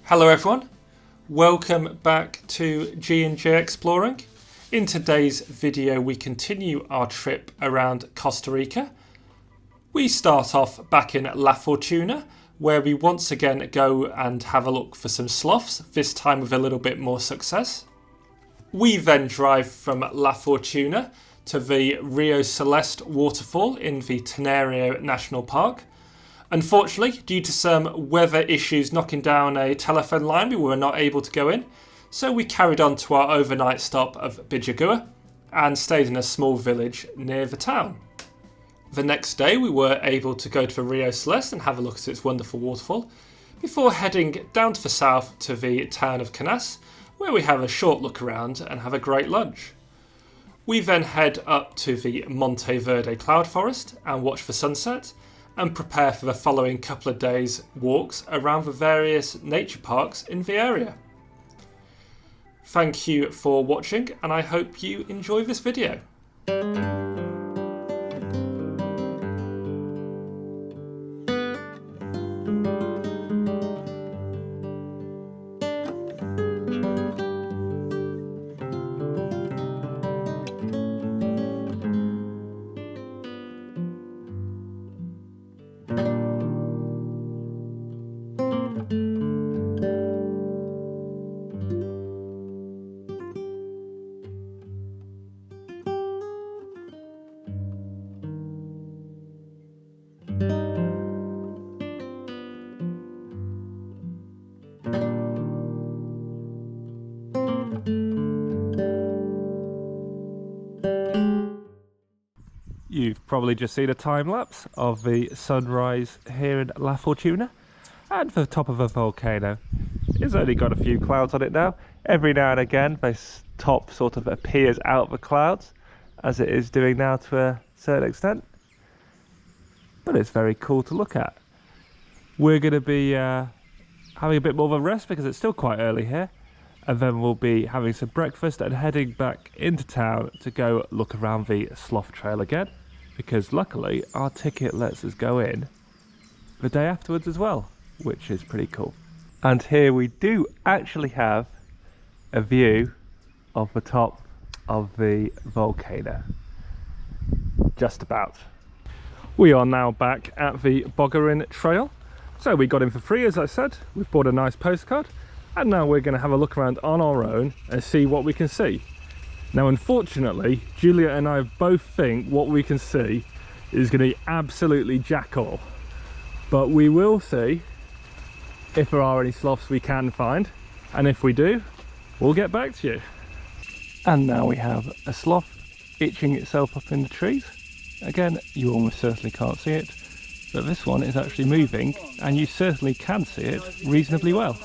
Hello everyone, welcome back to G&J Exploring. In today's video we continue our trip around Costa Rica. We start off back in La Fortuna, where we once again go and have a look for some sloughs, this time with a little bit more success. We then drive from La Fortuna to the Rio Celeste waterfall in the Tenorio National Park. Unfortunately, due to some weather issues knocking down a telephone line, we were not able to go in, so we carried on to our overnight stop of Bijagua and stayed in a small village near the town. The next day we were able to go to the Rio Celeste and have a look at its wonderful waterfall, before heading down to the south to the town of Canas, where we have a short look around and have a great lunch. We then head up to the Monteverde Cloud Forest and watch the sunset, and prepare for the following couple of days' walks around the various nature parks in the area. Thank you for watching, and I hope you enjoy this video. You've probably just seen a time lapse of the sunrise here in La Fortuna, and the top of a volcano. It's only got a few clouds on it now. Every now and again this top sort of appears out of the clouds, as it is doing now to a certain extent, but it's very cool to look at. We're going to be having a bit more of a rest because it's still quite early here, and then we'll be having some breakfast and heading back into town to go look around the slough trail again, because luckily our ticket lets us go in the day afterwards as well, which is pretty cool. And here we do actually have a view of the top of the volcano, just about. We are now back at the Bogarin Trail, so we got in for free, as I said. We've bought a nice postcard, and now we're going to have a look around on our own and see what we can see. Now unfortunately, Julia and I both think what we can see is going to be absolutely jack all, but we will see if there are any sloughs we can find, and if we do, we'll get back to you. And now we have a slough itching itself up in the trees. Again, you almost certainly can't see it, but this one is actually moving, and you certainly can see it reasonably well.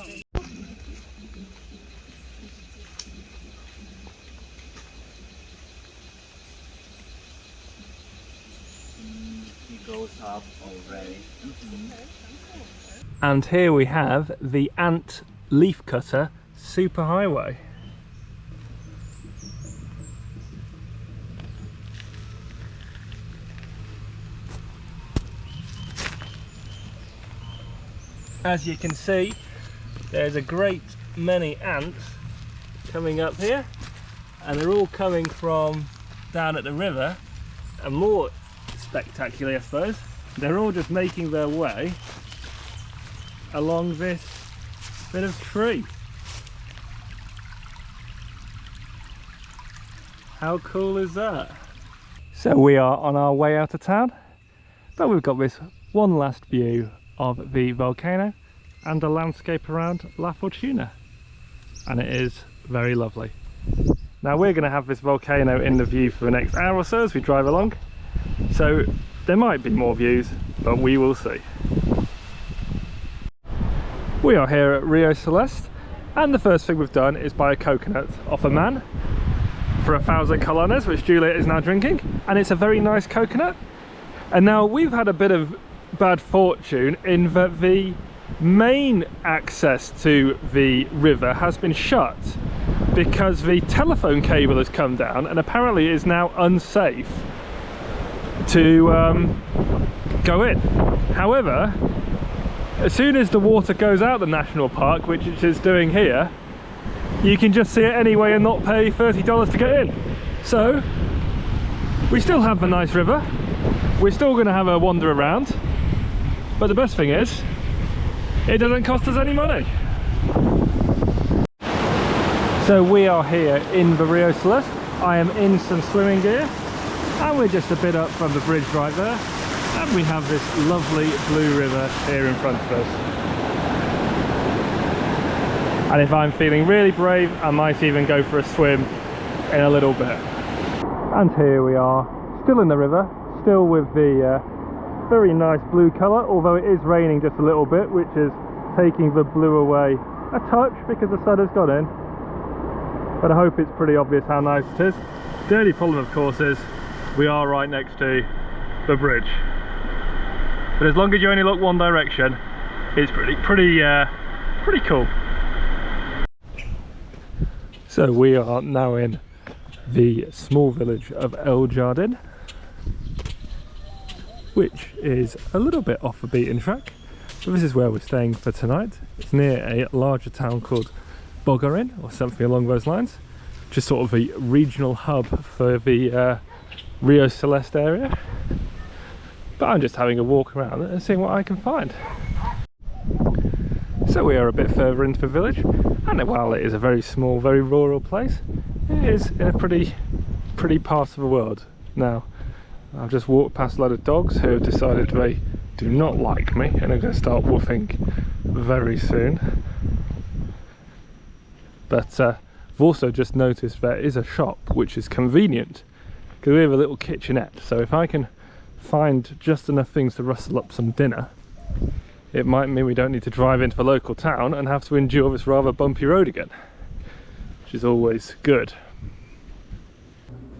Goes up already. And here we have the Ant Leafcutter Superhighway. As you can see, there's a great many ants coming up here, and they're all coming from down at the river, and more spectacularly, I suppose, they're all just making their way along this bit of tree. How cool is that? So we are on our way out of town, but we've got this one last view of the volcano and the landscape around La Fortuna, and it is very lovely. Now we're going to have this volcano in the view for the next hour or so as we drive along, so there might be more views, but we will see. We are here at Rio Celeste, and the first thing we've done is buy a coconut off a man for 1,000 colones, which Juliet is now drinking, and it's a very nice coconut. And now we've had a bit of bad fortune in that the main access to the river has been shut because the telephone cable has come down and apparently is now unsafe to go in. However, as soon as the water goes out the national park, which it is doing here, you can just see it anyway and not pay $30 to get in. So we still have a nice river, we're still going to have a wander around, but the best thing is it doesn't cost us any money. So we are here in the Rio Celeste. I am in some swimming gear and we're just a bit up from the bridge right there, and we have this lovely blue river here in front of us. And if I'm feeling really brave, I might even go for a swim in a little bit. And here we are, still in the river, still with the very nice blue colour, although it is raining just a little bit, which is taking the blue away a touch because the sun has got in. But I hope it's pretty obvious how nice it is. The only problem, of course, is we are right next to the bridge. But as long as you only look one direction, it's pretty cool. So we are now in the small village of El Jardín, which is a little bit off the beaten track. So this is where we're staying for tonight. It's near a larger town called Bogarin, or something along those lines, which is sort of a regional hub for the Rio Celeste area. But I'm just having a walk around and seeing what I can find. So we are a bit further into the village, and while it is a very small, very rural place, it is in a pretty part of the world. Now, I've just walked past a lot of dogs who have decided they do not like me and are going to start woofing very soon. But I've also just noticed there is a shop which is convenient, because we have a little kitchenette, so if I can find just enough things to rustle up some dinner, it might mean we don't need to drive into the local town and have to endure this rather bumpy road again, which is always good.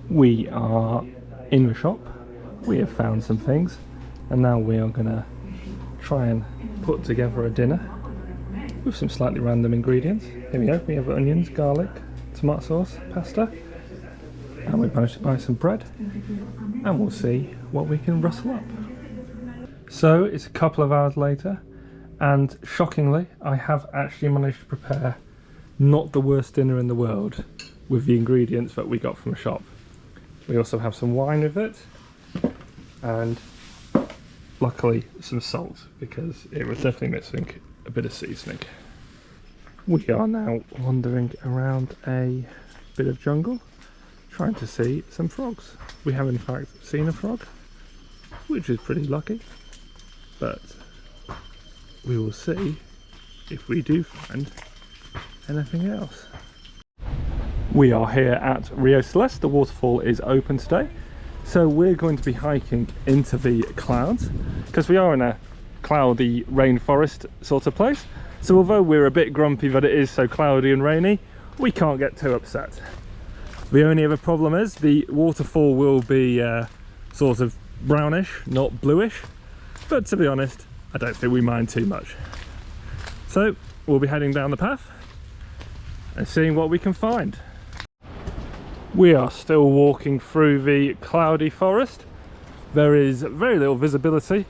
We are in the shop, we have found some things, and now we are going to try and put together a dinner with some slightly random ingredients. Here we go, we have onions, garlic, tomato sauce, pasta, and we've managed to buy some bread, and we'll see what we can rustle up. So it's a couple of hours later, and shockingly I have actually managed to prepare not the worst dinner in the world with the ingredients that we got from the shop. We also have some wine with it, and luckily some salt, because it was definitely missing a bit of seasoning. We are now wandering around a bit of jungle, trying to see some frogs. We have in fact seen a frog, which is pretty lucky, but we will see if we do find anything else. We are here at Rio Celeste. The waterfall is open today, so we're going to be hiking into the clouds, because we are in a cloudy rainforest sort of place. So although we're a bit grumpy that it is so cloudy and rainy, we can't get too upset. The only other problem is the waterfall will be sort of brownish, not bluish, but to be honest, I don't think we mind too much. So we'll be heading down the path and seeing what we can find. We are still walking through the cloudy forest. There is very little visibility,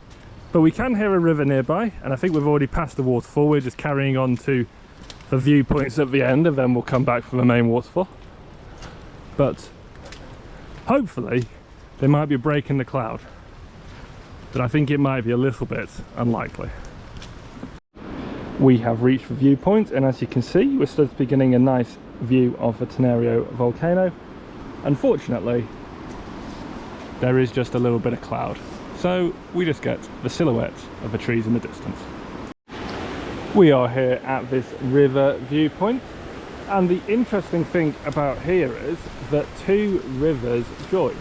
but we can hear a river nearby, and I think we've already passed the waterfall. We're just carrying on to the viewpoints at the end, and then we'll come back for the main waterfall. But hopefully there might be a break in the cloud, but I think it might be a little bit unlikely. We have reached the viewpoint, and as you can see, we're still beginning a nice view of the Tenorio volcano. Unfortunately, there is just a little bit of cloud, so we just get the silhouette of the trees in the distance. We are here at this river viewpoint, and the interesting thing about here is that two rivers join.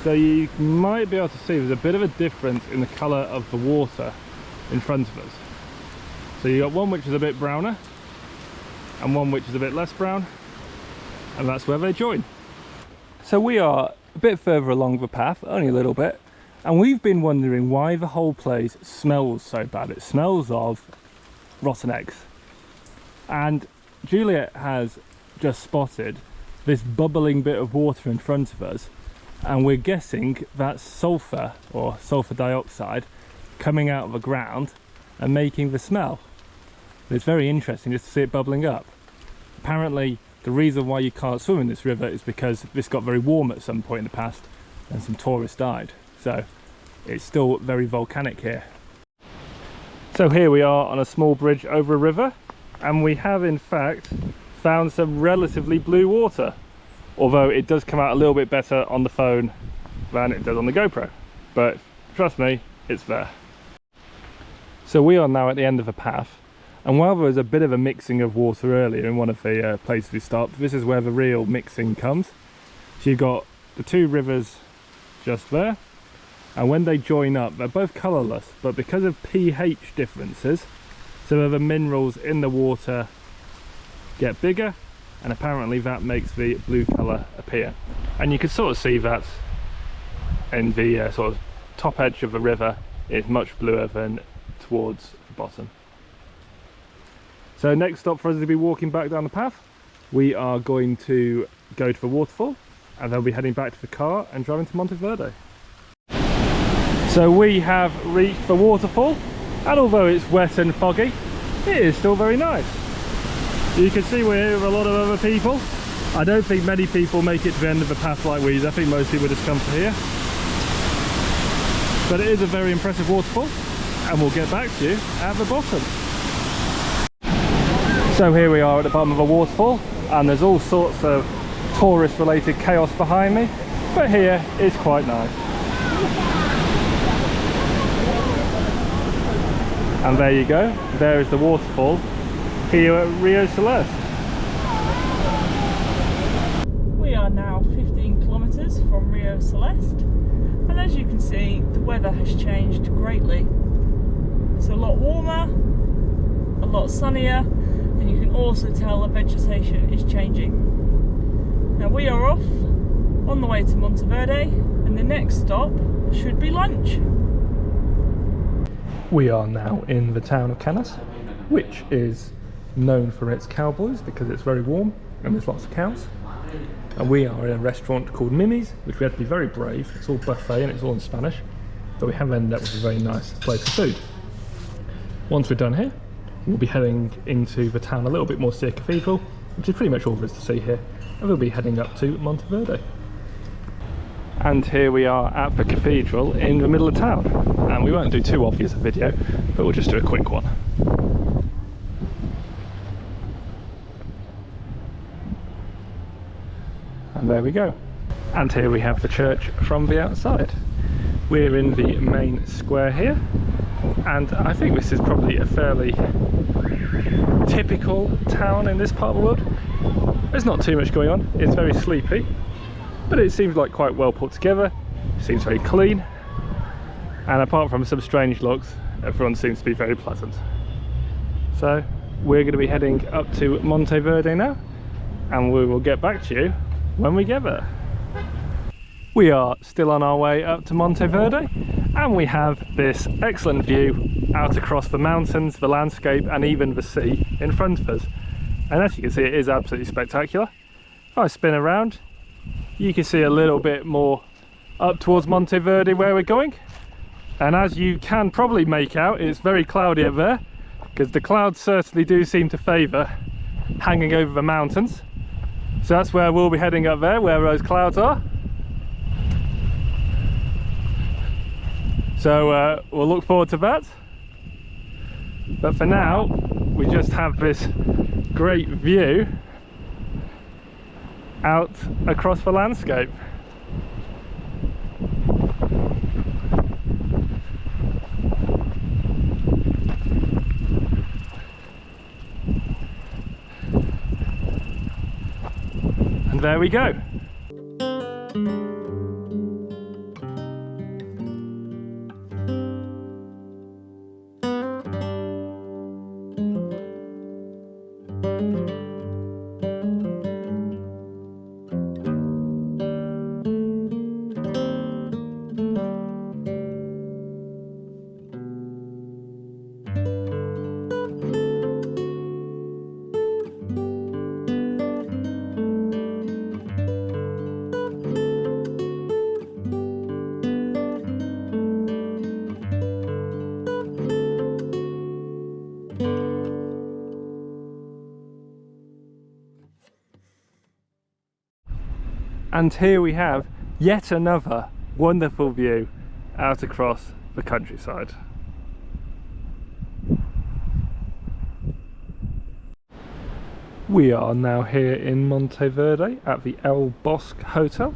So you might be able to see there's a bit of a difference in the colour of the water in front of us. So you've got one which is a bit browner and one which is a bit less brown, and that's where they join. So we are a bit further along the path, only a little bit, and we've been wondering why the whole place smells so bad. It smells of rotten eggs. And Juliet has just spotted this bubbling bit of water in front of us, and we're guessing that's sulfur or sulfur dioxide coming out of the ground and making the smell. And it's very interesting just to see it bubbling up. Apparently the reason why you can't swim in this river is because this got very warm at some point in the past and some tourists died. So it's still very volcanic here. So here we are on a small bridge over a river, and we have in fact found some relatively blue water, although it does come out a little bit better on the phone than it does on the GoPro, but trust me, it's there. So we are now at the end of a path, and while there was a bit of a mixing of water earlier in one of the places we stopped, this is where the real mixing comes. So you've got the two rivers just there, and when they join up they're both colourless, but because of pH differences, some of the minerals in the water get bigger, and apparently that makes the blue colour appear. And you can sort of see that in the sort of top edge of the river. It's much bluer than towards the bottom. So next stop for us to be walking back down the path, we are going to go to the waterfall, and then we'll be heading back to the car and driving to Monteverde. So we have reached the waterfall, and although it's wet and foggy, it is still very nice. You can see we're here with a lot of other people. I don't think many people make it to the end of the path like we do. I think most people just come to here. But it is a very impressive waterfall, and we'll get back to you at the bottom. So here we are at the bottom of a waterfall, and there's all sorts of tourist related chaos behind me, but here it's quite nice. And there you go, there is the waterfall here at Rio Celeste. We are now 15 kilometres from Rio Celeste, and as you can see the weather has changed greatly. It's a lot warmer, a lot sunnier, and you can also tell the vegetation is changing. Now we are off on the way to Monteverde, and the next stop should be lunch. We are now in the town of Canas, which is known for its cowboys because it's very warm and there's lots of cows. And we are in a restaurant called Mimi's, which we had to be very brave. It's all buffet and it's all in Spanish, but we have ended up with a very nice place of food. Once we're done here, we'll be heading into the town a little bit more to see a cathedral, which is pretty much all there is to see here, and we'll be heading up to Monteverde. And here we are at the cathedral in the middle of town, and we won't do too obvious a video, but we'll just do a quick one. And there we go. And here we have the church from the outside. We're in the main square here, and I think this is probably a fairly typical town in this part of the world. There's not too much going on, it's very sleepy, but it seems like quite well put together. It seems very clean, and apart from some strange looks, everyone seems to be very pleasant. So we're going to be heading up to Monteverde now, and we will get back to you when we get there. We are still on our way up to Monteverde, and we have this excellent view out across the mountains, the landscape, and even the sea in front of us. And as you can see, it is absolutely spectacular. If I spin around, you can see a little bit more up towards Monteverde where we're going. And as you can probably make out, it's very cloudy up there, because the clouds certainly do seem to favour hanging over the mountains. So that's where we'll be heading up there, where those clouds are. So we'll look forward to that. But for now, we just have this great view out across the landscape. And there we go. And here we have yet another wonderful view out across the countryside. We are now here in Monteverde at the El Bosque Hotel,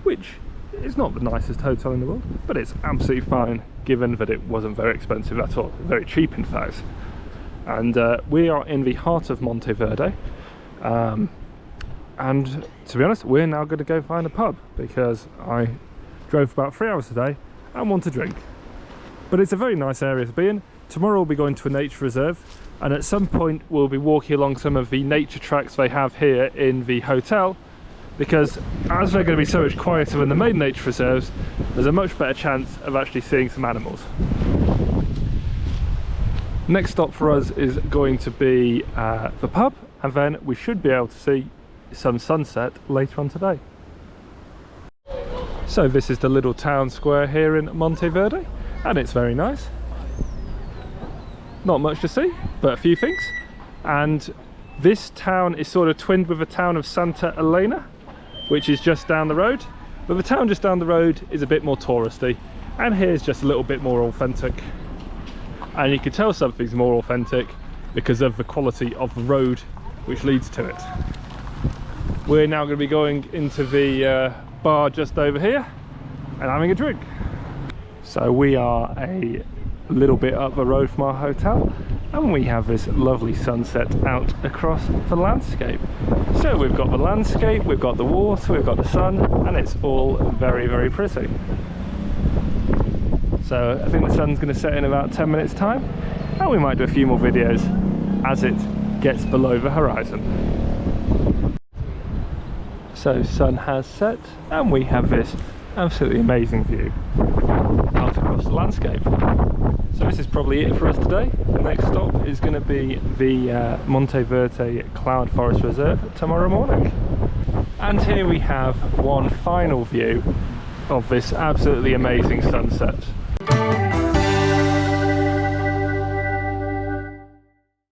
which is not the nicest hotel in the world, but it's absolutely fine given that it wasn't very expensive at all, very cheap in fact. And we are in the heart of Monteverde, and to be honest, we're now going to go find a pub because I drove about 3 hours today and want to drink. But it's a very nice area to be in. Tomorrow we'll be going to a nature reserve, and at some point we'll be walking along some of the nature tracks they have here in the hotel, because as they're going to be so much quieter than the main nature reserves, there's a much better chance of actually seeing some animals. Next stop for us is going to be the pub, and then we should be able to see some sunset later on today. So this is the little town square here in Monteverde, and it's very nice. Not much to see, but a few things. And this town is sort of twinned with the town of Santa Elena, which is just down the road. But the town just down the road is a bit more touristy, and here's just a little bit more authentic. And you can tell something's more authentic because of the quality of the road which leads to it. We're now going to be going into the bar just over here and having a drink. So we are a little bit up the road from our hotel, and we have this lovely sunset out across the landscape. So we've got the landscape, we've got the water, we've got the sun, and it's all very, very pretty. So I think the sun's going to set in about 10 minutes time, and we might do a few more videos as it gets below the horizon. So sun has set, and we have this absolutely amazing view out across the landscape. So this is probably it for us today. The next stop is going to be the Monteverde Cloud Forest Reserve tomorrow morning. And here we have one final view of this absolutely amazing sunset.